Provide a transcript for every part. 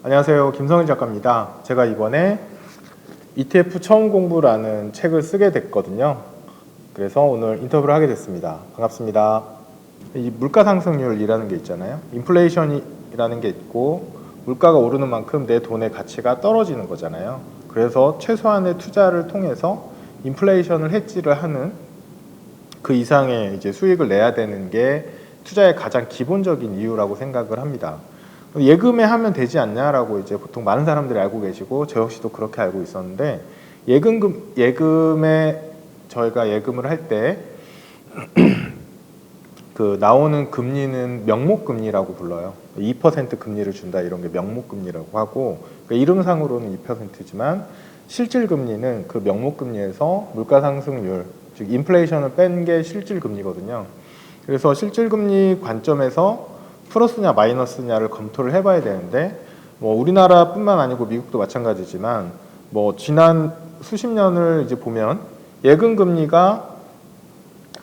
안녕하세요. 김성일 작가입니다. 제가 이번에 ETF 처음 공부라는 책을 쓰게 됐거든요. 그래서 오늘 인터뷰를 하게 됐습니다. 반갑습니다. 이 물가 상승률이라는 게 있잖아요. 인플레이션이라는 게 있고 물가가 오르는 만큼 내 돈의 가치가 떨어지는 거잖아요. 그래서 최소한의 투자를 통해서 인플레이션을 해지를 하는 그 이상의 이제 수익을 내야 되는 게 투자의 가장 기본적인 이유라고 생각을 합니다. 예금에 하면 되지 않냐라고 이제 보통 많은 사람들이 알고 계시고 저 역시도 그렇게 알고 있었는데 예금에 저희가 예금을 할 때 그 나오는 금리는 명목금리라고 불러요. 2% 금리를 준다 이런 게 명목금리라고 하고 그러니까 이름상으로는 2%지만 실질금리는 그 명목금리에서 물가상승률 즉 인플레이션을 뺀 게 실질금리거든요. 그래서 실질금리 관점에서 플러스냐 마이너스냐를 검토를 해봐야 되는데 뭐 우리나라뿐만 아니고 미국도 마찬가지지만 뭐 지난 수십 년을 이제 보면 예금 금리가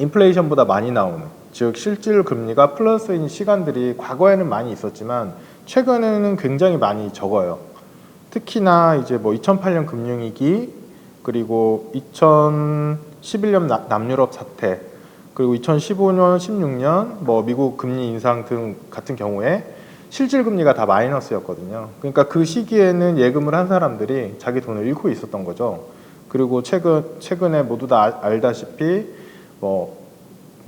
인플레이션보다 많이 나오는 즉 실질 금리가 플러스인 시간들이 과거에는 많이 있었지만 최근에는 굉장히 많이 적어요. 특히나 이제 뭐 2008년 금융위기 그리고 2011년 남유럽 사태 그리고 2015년, 16년 뭐 미국 금리 인상 등 같은 경우에 실질 금리가 다 마이너스였거든요. 그러니까 그 시기에는 예금을 한 사람들이 자기 돈을 잃고 있었던 거죠. 그리고 최근에 모두 다 알다시피 뭐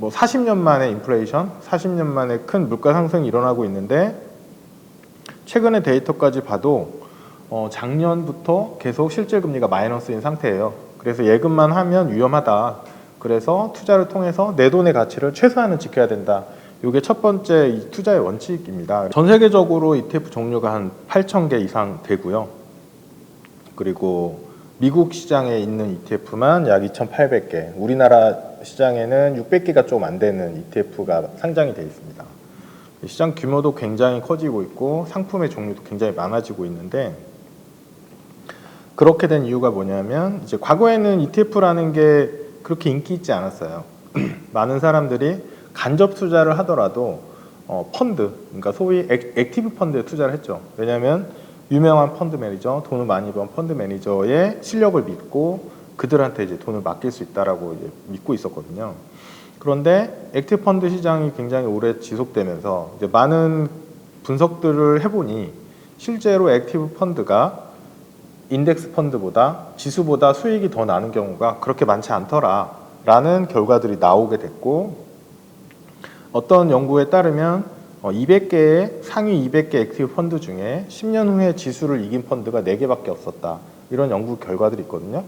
40년 만에 인플레이션, 40년 만에 큰 물가 상승이 일어나고 있는데 최근의 데이터까지 봐도 작년부터 계속 실질 금리가 마이너스인 상태예요. 그래서 예금만 하면 위험하다. 그래서 투자를 통해서 내 돈의 가치를 최소한은 지켜야 된다. 이게 첫 번째 이 투자의 원칙입니다. 전 세계적으로 ETF 종류가 한 8,000개 이상 되고요. 그리고 미국 시장에 있는 ETF만 약 2,800개, 우리나라 시장에는 600개가 좀 안 되는 ETF가 상장이 되어 있습니다. 시장 규모도 굉장히 커지고 있고 상품의 종류도 굉장히 많아지고 있는데 그렇게 된 이유가 뭐냐면 이제 과거에는 ETF라는 게 그렇게 인기 있지 않았어요. 많은 사람들이 간접 투자를 하더라도 펀드, 그러니까 소위 액티브 펀드에 투자를 했죠. 왜냐하면 유명한 펀드 매니저, 돈을 많이 번 펀드 매니저의 실력을 믿고 그들한테 이제 돈을 맡길 수 있다라고 이제 믿고 있었거든요. 그런데 액티브 펀드 시장이 굉장히 오래 지속되면서 이제 많은 분석들을 해보니 실제로 액티브 펀드가 인덱스 펀드보다 지수보다 수익이 더 나는 경우가 그렇게 많지 않더라라는 결과들이 나오게 됐고 어떤 연구에 따르면 200개의 상위 200개 액티브 펀드 중에 10년 후에 지수를 이긴 펀드가 4개밖에 없었다. 이런 연구 결과들이 있거든요.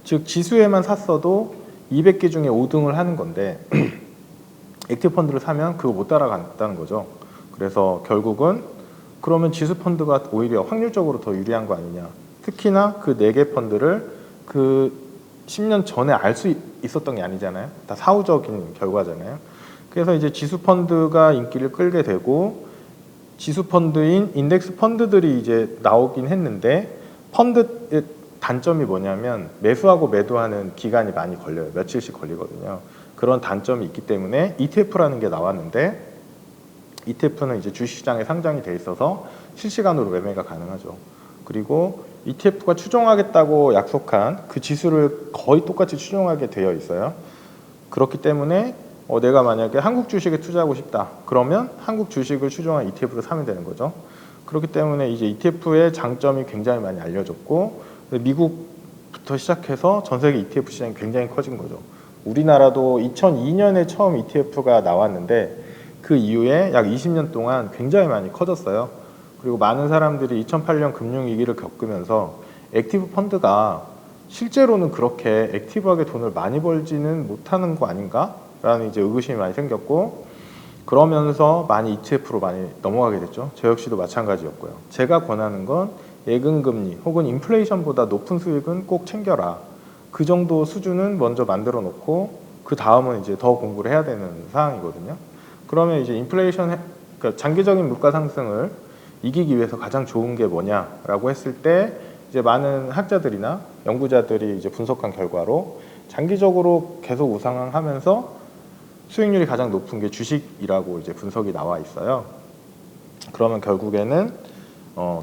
즉 지수에만 샀어도 200개 중에 5등을 하는 건데 액티브 펀드를 사면 그거 못 따라간다는 거죠. 그래서 결국은 그러면 지수 펀드가 오히려 확률적으로 더 유리한 거 아니냐. 특히나 그 4개 펀드를 그 10년 전에 알 수 있었던 게 아니잖아요. 다 사후적인 결과잖아요. 그래서 이제 지수 펀드가 인기를 끌게 되고 지수 펀드인 인덱스 펀드들이 이제 나오긴 했는데 펀드의 단점이 뭐냐면 매수하고 매도하는 기간이 많이 걸려요. 며칠씩 걸리거든요. 그런 단점이 있기 때문에 ETF라는 게 나왔는데 ETF는 이제 주식시장에 상장이 돼 있어서 실시간으로 매매가 가능하죠. 그리고 ETF가 추종하겠다고 약속한 그 지수를 거의 똑같이 추종하게 되어 있어요. 그렇기 때문에 내가 만약에 한국 주식에 투자하고 싶다. 그러면 한국 주식을 추종한 ETF를 사면 되는 거죠. 그렇기 때문에 이제 ETF의 장점이 굉장히 많이 알려졌고 미국부터 시작해서 전 세계 ETF 시장이 굉장히 커진 거죠. 우리나라도 2002년에 처음 ETF가 나왔는데 그 이후에 약 20년 동안 굉장히 많이 커졌어요. 그리고 많은 사람들이 2008년 금융위기를 겪으면서 액티브 펀드가 실제로는 그렇게 액티브하게 돈을 많이 벌지는 못하는 거 아닌가? 라는 이제 의구심이 많이 생겼고 그러면서 많이 ETF로 많이 넘어가게 됐죠. 저 역시도 마찬가지였고요. 제가 권하는 건 예금금리 혹은 인플레이션보다 높은 수익은 꼭 챙겨라. 그 정도 수준은 먼저 만들어 놓고 그 다음은 이제 더 공부를 해야 되는 사항이거든요. 그러면 이제 인플레이션, 그러니까 장기적인 물가 상승을 이기기 위해서 가장 좋은 게 뭐냐라고 했을 때 이제 많은 학자들이나 연구자들이 이제 분석한 결과로 장기적으로 계속 우상향하면서 수익률이 가장 높은 게 주식이라고 이제 분석이 나와 있어요. 그러면 결국에는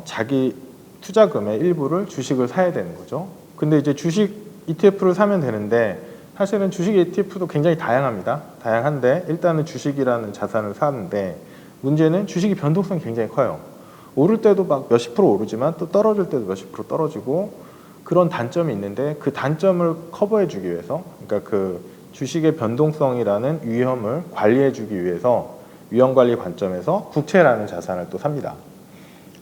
자기 투자금의 일부를 주식을 사야 되는 거죠. 근데 이제 주식 ETF를 사면 되는데 사실은 주식 ETF도 굉장히 다양합니다. 다양한데 일단은 주식이라는 자산을 사는데 문제는 주식이 변동성이 굉장히 커요. 오를 때도 막 몇십 프로 오르지만 또 떨어질 때도 몇십 프로 떨어지고 그런 단점이 있는데 그 단점을 커버해 주기 위해서 그러니까 그 주식의 변동성이라는 위험을 관리해 주기 위해서 위험관리 관점에서 국채라는 자산을 또 삽니다.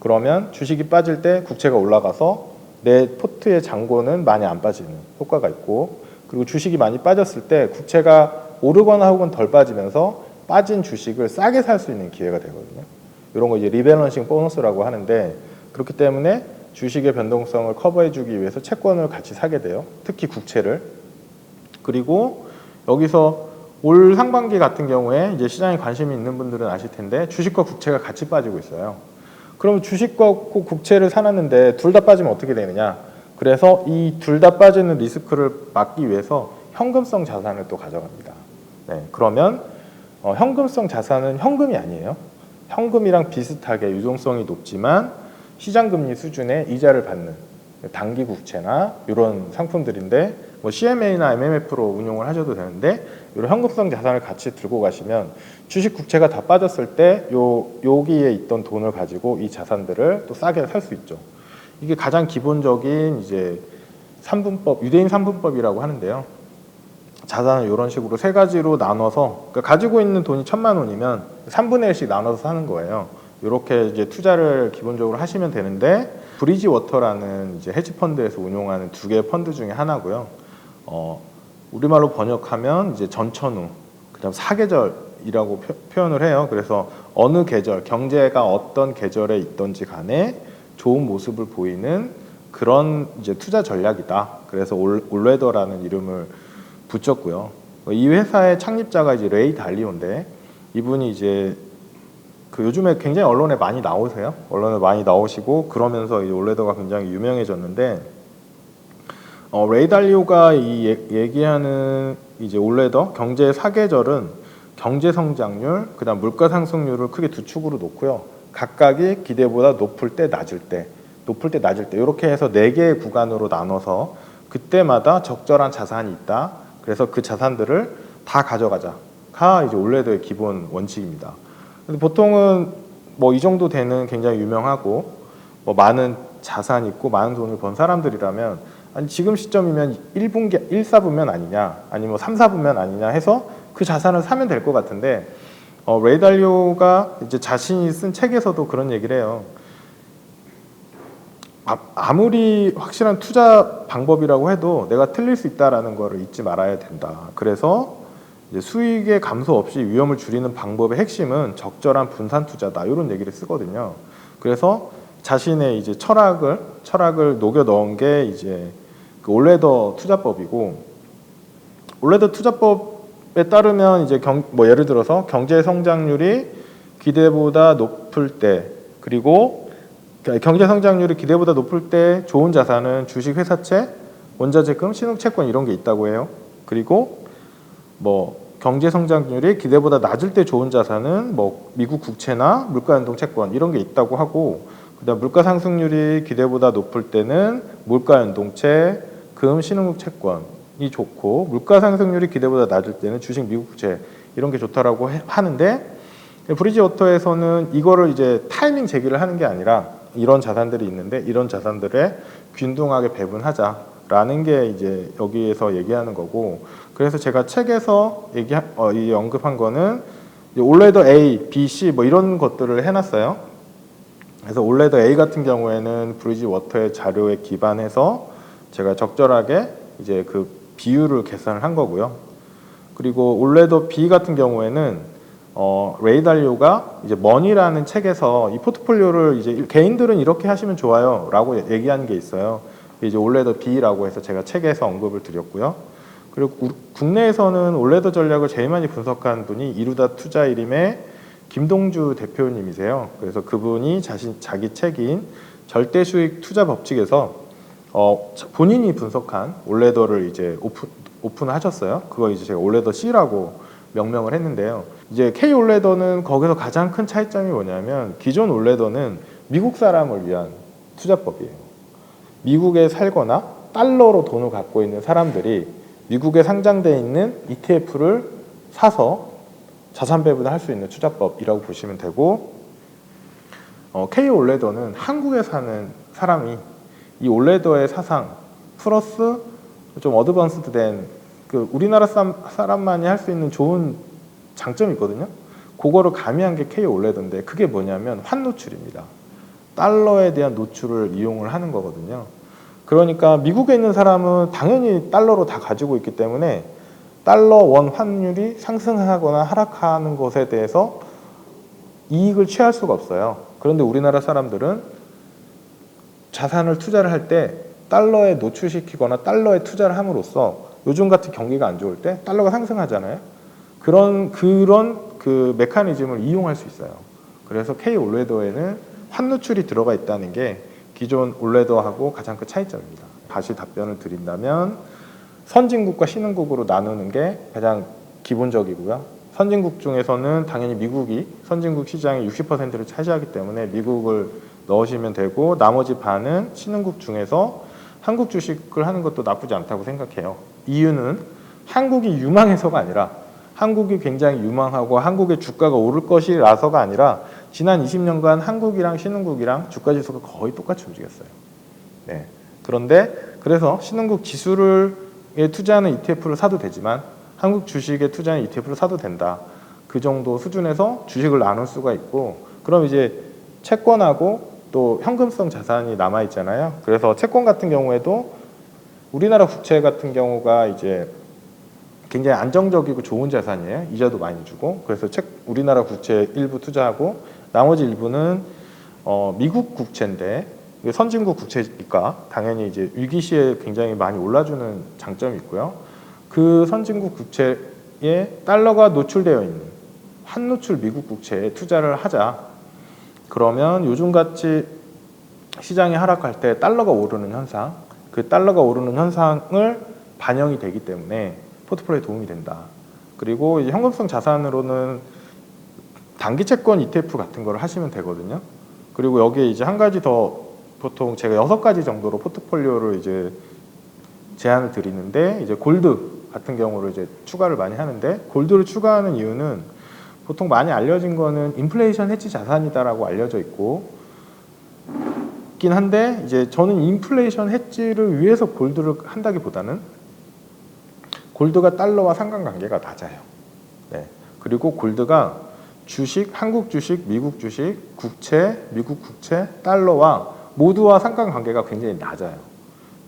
그러면 주식이 빠질 때 국채가 올라가서 내 포트의 잔고는 많이 안 빠지는 효과가 있고 그리고 주식이 많이 빠졌을 때 국채가 오르거나 혹은 덜 빠지면서 빠진 주식을 싸게 살 수 있는 기회가 되거든요. 이런 거 이제 리밸런싱 보너스라고 하는데 그렇기 때문에 주식의 변동성을 커버해 주기 위해서 채권을 같이 사게 돼요. 특히 국채를. 그리고 여기서 올 상반기 같은 경우에 이제 시장에 관심이 있는 분들은 아실 텐데 주식과 국채가 같이 빠지고 있어요. 그러면 주식과 국채를 사놨는데 둘 다 빠지면 어떻게 되느냐? 그래서 이 둘 다 빠지는 리스크를 막기 위해서 현금성 자산을 또 가져갑니다. 네, 그러면 현금성 자산은 현금이 아니에요. 현금이랑 비슷하게 유동성이 높지만 시장금리 수준의 이자를 받는 단기 국채나 이런 상품들인데 뭐 CMA나 MMF로 운용을 하셔도 되는데 이런 현금성 자산을 같이 들고 가시면 주식 국채가 다 빠졌을 때 여기에 있던 돈을 가지고 이 자산들을 또 싸게 살 수 있죠. 이게 가장 기본적인 이제 3분법, 유대인 3분법이라고 하는데요. 자산을 이런 식으로 세 가지로 나눠서 그러니까 가지고 있는 돈이 1,000만 원이면 3분의 1씩 나눠서 사는 거예요. 이렇게 이제 투자를 기본적으로 하시면 되는데 브리지워터라는 이제 헤지 펀드에서 운용하는 두 개의 펀드 중에 하나고요. 우리말로 번역하면 이제 전천후, 그다음 사계절이라고 표현을 해요. 그래서 어느 계절, 경제가 어떤 계절에 있던지 간에 좋은 모습을 보이는 그런 이제 투자 전략이다. 그래서 올웨더라는 이름을 붙였고요. 이 회사의 창립자가 이제 레이 달리오인데 이분이 이제 그 요즘에 굉장히 언론에 많이 나오세요. 언론에 많이 나오시고 그러면서 이제 올레더가 굉장히 유명해졌는데 레이 달리오가 얘기하는 이제 올레더 경제 사계절은 경제 성장률, 그다음 물가 상승률을 크게 두 축으로 놓고요. 각각이 기대보다 높을 때, 낮을 때, 높을 때, 낮을 때 이렇게 해서 네 개의 구간으로 나눠서 그때마다 적절한 자산이 있다. 그래서 그 자산들을 다 가져가자가 이제 올레더의 기본 원칙입니다. 근데 보통은 뭐 이 정도 되는 굉장히 유명하고 뭐 많은 자산 있고 많은 돈을 번 사람들이라면 아니 지금 시점이면 1분기 1사분면 아니냐 아니면 뭐 3사분면 아니냐 해서 그 자산을 사면 될 것 같은데 레이 달리오가 이제 자신이 쓴 책에서도 그런 얘기를 해요. 아무리 확실한 투자 방법이라고 해도 내가 틀릴 수 있다라는 거를 잊지 말아야 된다. 그래서 이제 수익의 감소 없이 위험을 줄이는 방법의 핵심은 적절한 분산 투자다. 이런 얘기를 쓰거든요. 그래서 자신의 이제 철학을 녹여 넣은 게 이제 그 올레더 투자법이고 올레더 투자법에 따르면 이제 뭐 예를 들어서 경제 성장률이 기대보다 높을 때 그리고 경제 성장률이 기대보다 높을 때 좋은 자산은 주식 회사채, 원자재금, 신흥채권 이런 게 있다고 해요. 그리고 뭐 경제 성장률이 기대보다 낮을 때 좋은 자산은 뭐 미국 국채나 물가연동 채권 이런 게 있다고 하고 그다음 물가 상승률이 기대보다 높을 때는 물가연동채, 금, 신흥국 채권이 좋고 물가 상승률이 기대보다 낮을 때는 주식 미국 국채 이런 게 좋다라고 하는데 브리지워터에서는 이거를 이제 타이밍 제기를 하는 게 아니라 이런 자산들이 있는데 이런 자산들에 균등하게 배분하자라는 게 이제 여기에서 얘기하는 거고 그래서 제가 책에서 언급한 거는 올레더 A, B, C 뭐 이런 것들을 해놨어요. 그래서 올레더 A 같은 경우에는 브리지워터의 자료에 기반해서 제가 적절하게 이제 그 비율을 계산을 한 거고요. 그리고 올레더 B 같은 경우에는 레이 달리오가 이제 머니라는 책에서 이 포트폴리오를 이제 개인들은 이렇게 하시면 좋아요라고 얘기하는 게 있어요. 이제 올레더 B라고 해서 제가 책에서 언급을 드렸고요. 그리고 국내에서는 올레더 전략을 제일 많이 분석한 분이 이루다 투자일임의 김동주 대표님이세요. 그래서 그분이 자기 책인 절대 수익 투자 법칙에서 본인이 분석한 올레더를 이제 오픈하셨어요. 그거 이제 제가 올레더 C라고 명명을 했는데요. 이제 K 올레더는 거기서 가장 큰 차이점이 뭐냐면 기존 올레더는 미국 사람을 위한 투자법이에요. 미국에 살거나 달러로 돈을 갖고 있는 사람들이 미국에 상장되어 있는 ETF를 사서 자산 배분을 할 수 있는 투자법이라고 보시면 되고, K 올레더는 한국에 사는 사람이 이 올레더의 사상 플러스 좀 어드밴스드된 그 우리나라 사람만이 할 수 있는 좋은 장점이 있거든요. 그거를 가미한 게 K 올레더인데 그게 뭐냐면 환노출입니다. 달러에 대한 노출을 이용을 하는 거거든요. 그러니까 미국에 있는 사람은 당연히 달러로 다 가지고 있기 때문에 달러 원 환율이 상승하거나 하락하는 것에 대해서 이익을 취할 수가 없어요. 그런데 우리나라 사람들은 자산을 투자를 할 때 달러에 노출시키거나 달러에 투자를 함으로써 요즘 같은 경기가 안 좋을 때 달러가 상승하잖아요. 그런 그 메커니즘을 이용할 수 있어요. 그래서 K 올레더에는 환노출이 들어가 있다는 게 기존 올레더하고 가장 큰 차이점입니다. 다시 답변을 드린다면 선진국과 신흥국으로 나누는 게 가장 기본적이고요. 선진국 중에서는 당연히 미국이 선진국 시장의 60%를 차지하기 때문에 미국을 넣으시면 되고, 나머지 반은 신흥국 중에서 한국 주식을 하는 것도 나쁘지 않다고 생각해요. 이유는 한국이 유망해서가 아니라 한국이 굉장히 유망하고 한국의 주가가 오를 것이라서가 아니라 지난 20년간 한국이랑 신흥국이랑 주가 지수가 거의 똑같이 움직였어요. 네. 그래서 신흥국 지수를 투자하는 ETF를 사도 되지만 한국 주식에 투자하는 ETF를 사도 된다. 그 정도 수준에서 주식을 나눌 수가 있고, 그럼 이제 채권하고 또 현금성 자산이 남아 있잖아요. 그래서 채권 같은 경우에도 우리나라 국채 같은 경우가 이제 굉장히 안정적이고 좋은 자산이에요. 이자도 많이 주고. 그래서 우리나라 국채 일부 투자하고 나머지 일부는 미국 국채인데 선진국 국채니까 당연히 이제 위기 시에 굉장히 많이 올라주는 장점이 있고요. 그 선진국 국채에 달러가 노출되어 있는 환노출 미국 국채에 투자를 하자. 그러면 요즘같이 시장이 하락할 때 달러가 오르는 현상, 그 달러가 오르는 현상을 반영이 되기 때문에 포트폴리오에 도움이 된다. 그리고 이제 현금성 자산으로는 단기 채권 ETF 같은 걸 하시면 되거든요. 그리고 여기에 이제 한 가지 더, 보통 제가 6가지 정도로 포트폴리오를 이제 제안을 드리는데, 이제 골드 같은 경우를 이제 추가를 많이 하는데, 골드를 추가하는 이유는 보통 많이 알려진 거는 인플레이션 해지 자산이다라고 알려져 있고 있긴 한데, 이제 저는 인플레이션 해지를 위해서 골드를 한다기보다는 골드가 달러와 상관관계가 낮아요. 네. 그리고 골드가 주식, 한국 주식, 미국 주식, 국채, 미국 국채, 달러와 모두와 상관관계가 굉장히 낮아요.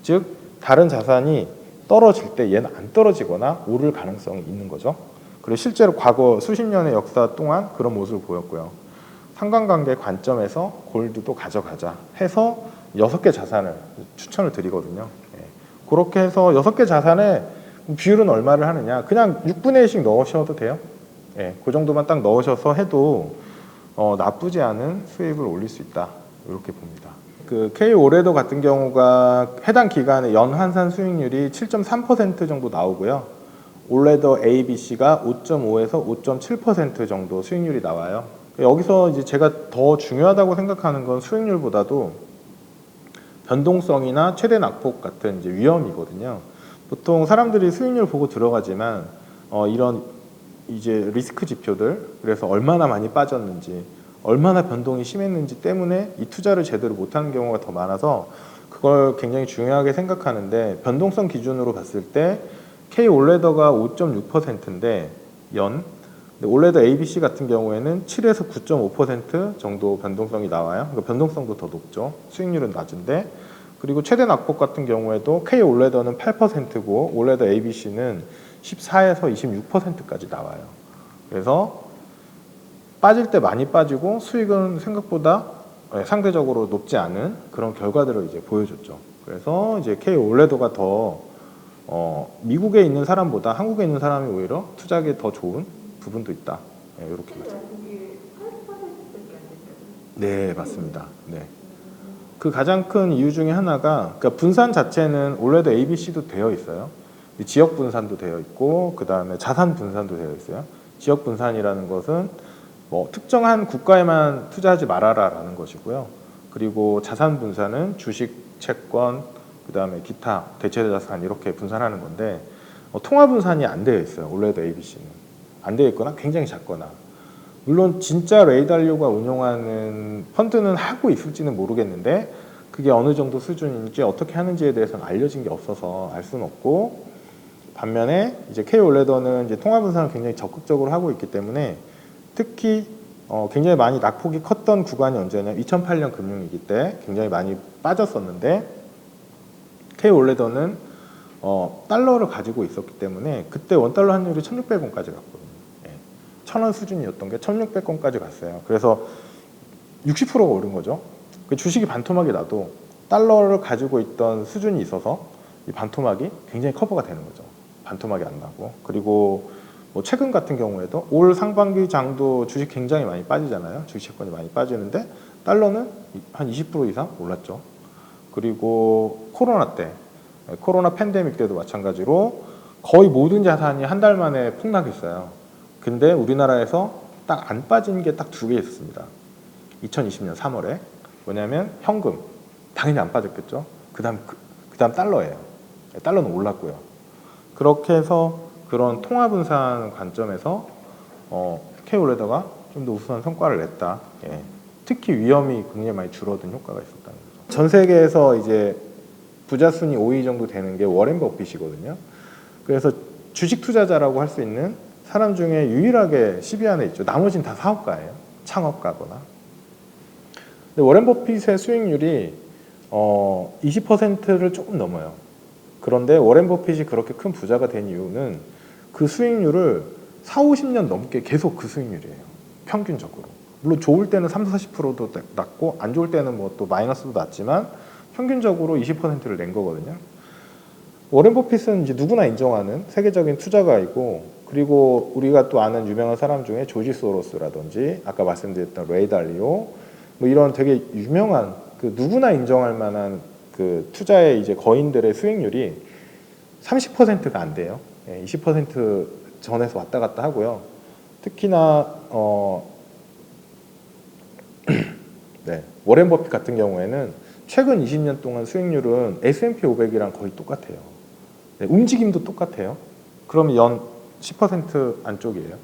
즉 다른 자산이 떨어질 때 얘는 안 떨어지거나 오를 가능성이 있는 거죠. 그리고 실제로 과거 수십 년의 역사 동안 그런 모습을 보였고요. 상관관계 관점에서 골드도 가져가자 해서 6개 자산을 추천을 드리거든요. 네. 그렇게 해서 6개 자산에 비율은 얼마를 하느냐, 그냥 6분의 1씩 넣으셔도 돼요. 네. 그 정도만 딱 넣으셔서 해도 나쁘지 않은 수익을 올릴 수 있다, 이렇게 봅니다. 그 K 올레더 같은 경우가 해당 기간에 연환산 수익률이 7.3% 정도 나오고요. 올레더 ABC가 5.5에서 5.7% 정도 수익률이 나와요. 여기서 이제 제가 더 중요하다고 생각하는 건 수익률보다도 변동성이나 최대 낙폭 같은 이제 위험이거든요. 보통 사람들이 수익률 보고 들어가지만 이런 이제 리스크 지표들, 그래서 얼마나 많이 빠졌는지, 얼마나 변동이 심했는지 때문에 이 투자를 제대로 못하는 경우가 더 많아서 그걸 굉장히 중요하게 생각하는데, 변동성 기준으로 봤을 때 K 올레더가 5.6%인데 올레더 ABC 같은 경우에는 7에서 9.5% 정도 변동성이 나와요. 그러니까 변동성도 더 높죠. 수익률은 낮은데. 그리고 최대 낙폭 같은 경우에도 K 올레더는 8%고 올레더 ABC는 14에서 26%까지 나와요. 그래서 빠질 때 많이 빠지고 수익은 생각보다 상대적으로 높지 않은 그런 결과들을 이제 보여줬죠. 그래서 이제 K 올레더가 더 미국에 있는 사람보다 한국에 있는 사람이 오히려 투자하기에 더 좋은 부분도 있다. 네, 이렇게 말씀. 네, 맞습니다. 네. 그 가장 큰 이유 중에 하나가, 그러니까 분산 자체는 올레더 ABC도 되어 있어요. 지역 분산도 되어 있고 그 다음에 자산 분산도 되어 있어요. 지역 분산이라는 것은 뭐 특정한 국가에만 투자하지 말아라라는 것이고요. 그리고 자산 분산은 주식, 채권, 그 다음에 기타 대체자산 이렇게 분산하는 건데 통화 분산이 안 되어 있어요. 올레드 ABC는 안 되어 있거나 굉장히 작거나. 물론 진짜 레이달리오가 운용하는 펀드는 하고 있을지는 모르겠는데 그게 어느 정도 수준인지 어떻게 하는지에 대해서는 알려진 게 없어서 알 수는 없고, 반면에 이제 K올레더는 이제 통화 분산을 굉장히 적극적으로 하고 있기 때문에 특히 굉장히 많이 낙폭이 컸던 구간이 언제냐면 2008년 금융위기 때 굉장히 많이 빠졌었는데, K올레더는 달러를 가지고 있었기 때문에 그때 원달러 환율이 1600원까지 갔거든요. 1000원 수준이었던 게 1600원까지 갔어요. 그래서 60%가 오른 거죠. 그 주식이 반토막이 나도 달러를 가지고 있던 수준이 있어서 이 반토막이 굉장히 커버가 되는 거죠. 반토막이 안 나고. 그리고 뭐 최근 같은 경우에도 올 상반기 장도 주식 굉장히 많이 빠지잖아요. 주식채권이 많이 빠지는데 달러는 한 20% 이상 올랐죠. 그리고 코로나 때, 코로나 팬데믹 때도 마찬가지로 거의 모든 자산이 한 달 만에 폭락했어요. 근데 우리나라에서 딱 안 빠진 게 딱 두 개 있었습니다. 2020년 3월에 뭐냐면 현금, 당연히 안 빠졌겠죠. 그다음 달러예요. 달러는 올랐고요. 그렇게 해서 그런 통화 분산 관점에서 K올레더가 좀 더 우수한 성과를 냈다. 특히 위험이 굉장히 많이 줄어든 효과가 있었다는 거죠. 전 세계에서 이제 부자 순위 5위 정도 되는 게 워렌 버핏이거든요. 그래서 주식 투자자라고 할 수 있는 사람 중에 유일하게 10위 안에 있죠. 나머지는 다 사업가예요. 창업가거나. 근데 워렌 버핏의 수익률이 20%를 조금 넘어요. 그런데 워렌 버핏이 그렇게 큰 부자가 된 이유는 그 수익률을 40-50년 넘게 계속 그 수익률이에요. 평균적으로. 물론 좋을 때는 30-40%도 낮고 안 좋을 때는 뭐 또 마이너스도 낮지만 평균적으로 20%를 낸 거거든요. 워렌 버핏은 이제 누구나 인정하는 세계적인 투자가이고, 그리고 우리가 또 아는 유명한 사람 중에 조지 소로스라든지 아까 말씀드렸던 레이 달리오, 뭐 이런 되게 유명한 그 누구나 인정할 만한 그 투자의 이제 거인들의 수익률이 30%가 안 돼요. 20% 전에서 왔다 갔다 하고요. 특히나 네, 워렌 버핏 같은 경우에는 최근 20년 동안 수익률은 S&P 500이랑 거의 똑같아요. 네, 움직임도 똑같아요. 그러면 연 10% 안쪽이에요.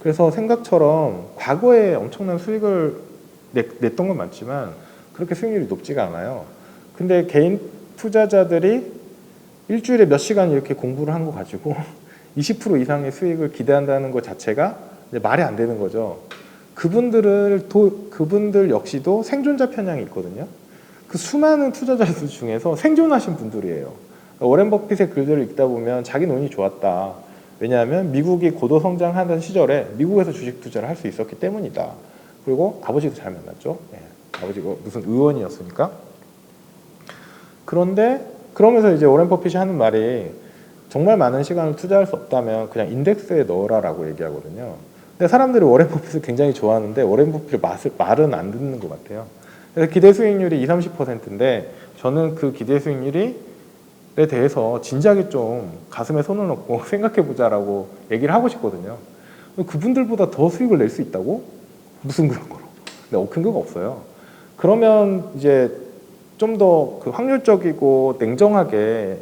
그래서 생각처럼 과거에 엄청난 수익을 냈던 건 맞지만 그렇게 수익률이 높지가 않아요. 근데 개인 투자자들이 일주일에 몇 시간 이렇게 공부를 한 거 가지고 20% 이상의 수익을 기대한다는 것 자체가 이제 말이 안 되는 거죠. 그분들 역시도 생존자 편향이 있거든요. 그 수많은 투자자들 중에서 생존하신 분들이에요. 워렌 버핏의 글들을 읽다 보면 자기는 운이 좋았다. 왜냐하면 미국이 고도 성장하던 시절에 미국에서 주식 투자를 할 수 있었기 때문이다. 그리고 아버지도 잘 만났죠. 아버지가 무슨 의원이었으니까. 그런데 그러면서 이제 워렌 버핏이 하는 말이 정말 많은 시간을 투자할 수 없다면 그냥 인덱스에 넣어라라고 얘기하거든요. 근데 사람들이 워렌 버핏을 굉장히 좋아하는데 워렌 버핏 말은 안 듣는 것 같아요. 그래서 기대 수익률이 20-30%인데 저는 그 기대 수익률에 대해서 진작에 좀 가슴에 손을 얹고 생각해보자라고 얘기를 하고 싶거든요. 그분들보다 더 수익을 낼 수 있다고? 무슨 근거로? 근데 근거가 없어요. 그러면 이제 좀 더 그 확률적이고 냉정하게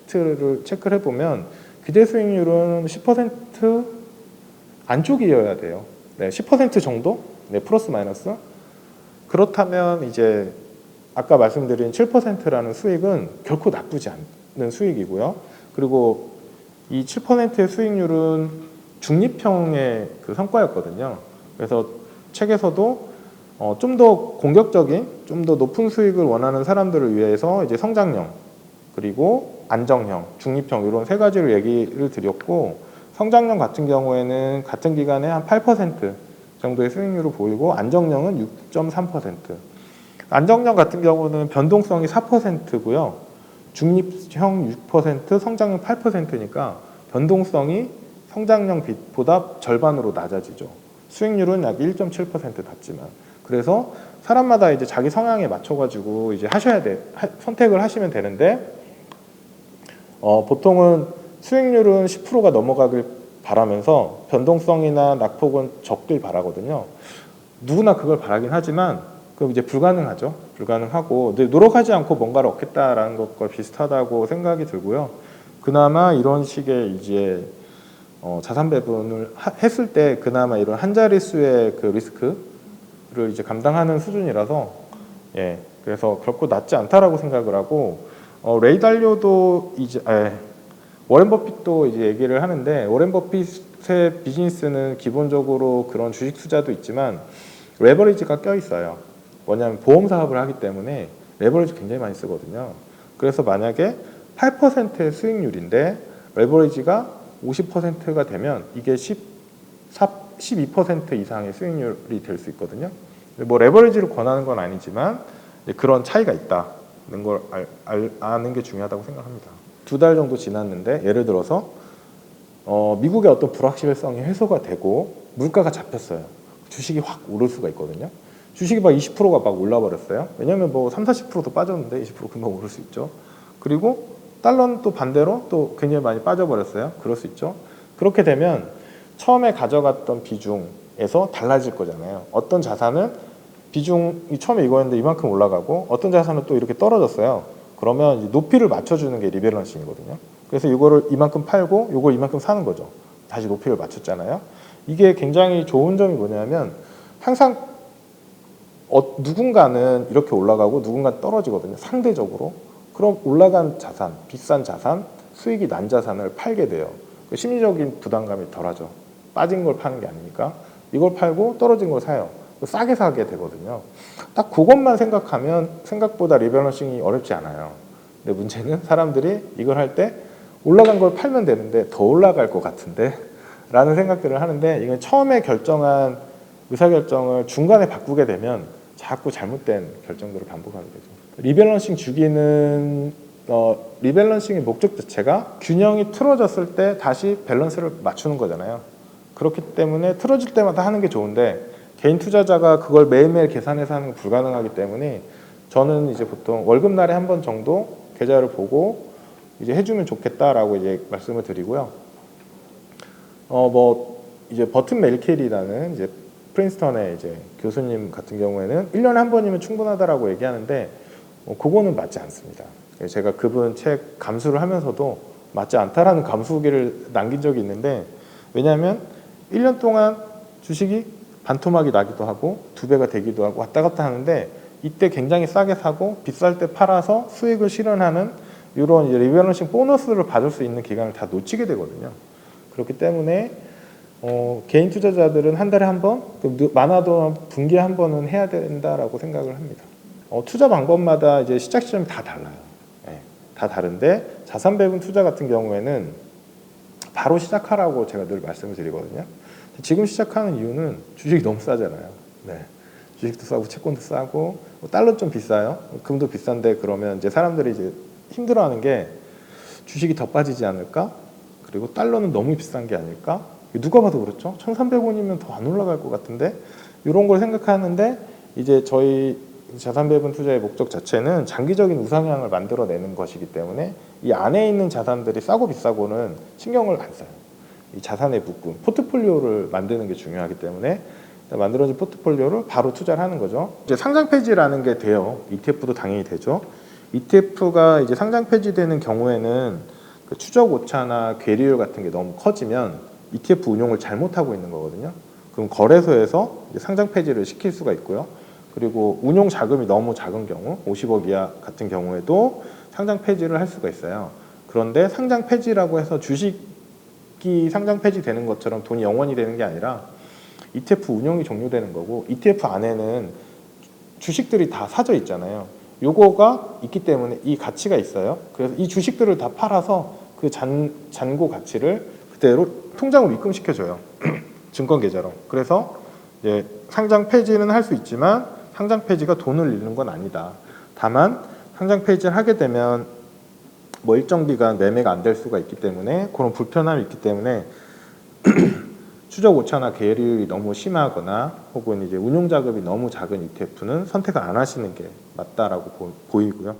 팩트를 체크를 해보면 기대 수익률은 10% 안쪽이어야 돼요. 네, 10% 정도? 네, 플러스 마이너스. 그렇다면 이제 아까 말씀드린 7%라는 수익은 결코 나쁘지 않는 수익이고요. 그리고 이 7%의 수익률은 중립형의 그 성과였거든요. 그래서 책에서도 좀 더 공격적인, 좀 더 높은 수익을 원하는 사람들을 위해서 이제 성장형, 그리고 안정형, 중립형 이런 세 가지를 얘기를 드렸고, 성장형 같은 경우에는 같은 기간에 한 8% 정도의 수익률을 보이고 안정형은 6.3%. 안정형 같은 경우는 변동성이 4%고요. 중립형 6%, 성장형 8%니까 변동성이 성장형보다 절반으로 낮아지죠. 수익률은 약 1.7% 낮지만. 그래서 사람마다 이제 자기 성향에 맞춰가지고 이제 선택을 하시면 되는데, 보통은 수익률은 10%가 넘어가길 바라면서 변동성이나 낙폭은 적길 바라거든요. 누구나 그걸 바라긴 하지만 그럼 이제 불가능하죠. 불가능하고 노력하지 않고 뭔가를 얻겠다라는 것과 비슷하다고 생각이 들고요. 그나마 이런 식의 이제 자산 배분을 했을 때 그나마 이런 한 자릿수의 그 리스크를 이제 감당하는 수준이라서 예, 그래서 결코 낮지 않다라고 생각을 하고 레이 달리오도 이제 워렌 버핏도 이제 얘기를 하는데 워렌 버핏의 비즈니스는 기본적으로 그런 주식 투자도 있지만 레버리지가 껴 있어요. 뭐냐면 보험 사업을 하기 때문에 레버리지 굉장히 많이 쓰거든요. 그래서 만약에 8%의 수익률인데 레버리지가 50%가 되면 이게 12% 이상의 수익률이 될 수 있거든요. 뭐 레버리지를 권하는 건 아니지만 그런 차이가 있다는 걸 아는 게 중요하다고 생각합니다. 2달 정도 지났는데 예를 들어서 미국의 어떤 불확실성이 해소가 되고 물가가 잡혔어요. 주식이 확 오를 수가 있거든요. 주식이 막 20%가 막 올라버렸어요. 왜냐하면 뭐 30~40%도 빠졌는데 20% 금방 오를 수 있죠. 그리고 달러는 또 반대로 또 굉장히 많이 빠져버렸어요. 그럴 수 있죠. 그렇게 되면 처음에 가져갔던 비중에서 달라질 거잖아요. 어떤 자산은 비중이 처음에 이거였는데 이만큼 올라가고 어떤 자산은 또 이렇게 떨어졌어요. 그러면 이제 높이를 맞춰주는 게 리밸런싱이거든요. 그래서 이거를 이만큼 팔고 이걸 이만큼 사는 거죠. 다시 높이를 맞췄잖아요. 이게 굉장히 좋은 점이 뭐냐면 항상 누군가는 이렇게 올라가고 누군가는 떨어지거든요. 상대적으로. 그럼 올라간 자산, 비싼 자산, 수익이 난 자산을 팔게 돼요. 심리적인 부담감이 덜하죠. 빠진 걸 파는 게 아니니까. 이걸 팔고 떨어진 걸 사요. 싸게 사게 되거든요. 딱 그것만 생각하면 생각보다 리밸런싱이 어렵지 않아요. 근데 문제는 사람들이 이걸 할 때 올라간 걸 팔면 되는데 더 올라갈 것 같은데 라는 생각들을 하는데 이건 처음에 결정한 의사결정을 중간에 바꾸게 되면 자꾸 잘못된 결정들을 반복하게 되죠. 리밸런싱 주기는 리밸런싱의 목적 자체가 균형이 틀어졌을 때 다시 밸런스를 맞추는 거잖아요. 그렇기 때문에 틀어질 때마다 하는 게 좋은데 개인 투자자가 그걸 매일매일 계산해서 하는 건 불가능하기 때문에 저는 이제 보통 월급날에 한 번 정도 계좌를 보고 이제 해주면 좋겠다라고 이제 말씀을 드리고요. 뭐 이제 버튼 멜켈이라는 이제 프린스턴의 이제 교수님 같은 경우에는 1년에 한 번이면 충분하다라고 얘기하는데 그거는 맞지 않습니다. 제가 그분 책 감수를 하면서도 맞지 않다라는 감수 후기를 남긴 적이 있는데 왜냐하면 1년 동안 주식이 반토막이 나기도 하고 2배가 되기도 하고 왔다 갔다 하는데 이때 굉장히 싸게 사고 비쌀 때 팔아서 수익을 실현하는 이런 리밸런싱 보너스를 받을 수 있는 기간을 다 놓치게 되거든요. 그렇기 때문에 개인 투자자들은 한 달에 한 번, 많아도 분기에 한 번은 해야 된다라고 생각을 합니다. 투자 방법마다 이제 시작 시점이 다 달라요. 네, 다 다른데 자산 배분 투자 같은 경우에는 바로 시작하라고 제가 늘 말씀을 드리거든요. 지금 시작하는 이유는 주식이 너무 싸잖아요. 네. 주식도 싸고 채권도 싸고 달러 좀 비싸요. 금도 비싼데 그러면 이제 사람들이 이제 힘들어하는 게 주식이 더 빠지지 않을까? 그리고 달러는 너무 비싼 게 아닐까? 누가 봐도 그렇죠. 1,300원이면 더 안 올라갈 것 같은데 이런 걸 생각하는데 이제 저희 자산 배분 투자의 목적 자체는 장기적인 우상향을 만들어내는 것이기 때문에 이 안에 있는 자산들이 싸고 비싸고는 신경을 안 써요. 이 자산의 묶음, 포트폴리오를 만드는 게 중요하기 때문에 만들어진 포트폴리오를 바로 투자를 하는 거죠. 이제 상장 폐지라는 게 돼요. ETF도 당연히 되죠. ETF가 이제 상장 폐지되는 경우에는 그 추적 오차나 괴리율 같은 게 너무 커지면 ETF 운용을 잘못하고 있는 거거든요. 그럼 거래소에서 이제 상장 폐지를 시킬 수가 있고요. 그리고 운용 자금이 너무 작은 경우, 50억 이하 같은 경우에도 상장 폐지를 할 수가 있어요. 그런데 상장 폐지라고 해서 주식이 상장 폐지되는 것처럼 돈이 영원히 되는 게 아니라 ETF 운용이 종료되는 거고 ETF 안에는 주식들이 다 사져 있잖아요. 요거가 있기 때문에 이 가치가 있어요. 그래서 이 주식들을 다 팔아서 그 잔고 가치를 그대로 통장으로 입금시켜줘요. 증권 계좌로. 그래서 이제 상장 폐지는 할 수 있지만 상장 폐지가 돈을 잃는 건 아니다. 다만 상장 폐지를 하게 되면 뭐 일정 기간 매매가 안 될 수가 있기 때문에 그런 불편함이 있기 때문에 추적 오차나 괴리율이 너무 심하거나 혹은 이제 운용 자금이 너무 작은 ETF는 선택을 안 하시는 게 맞다라고 보이고요.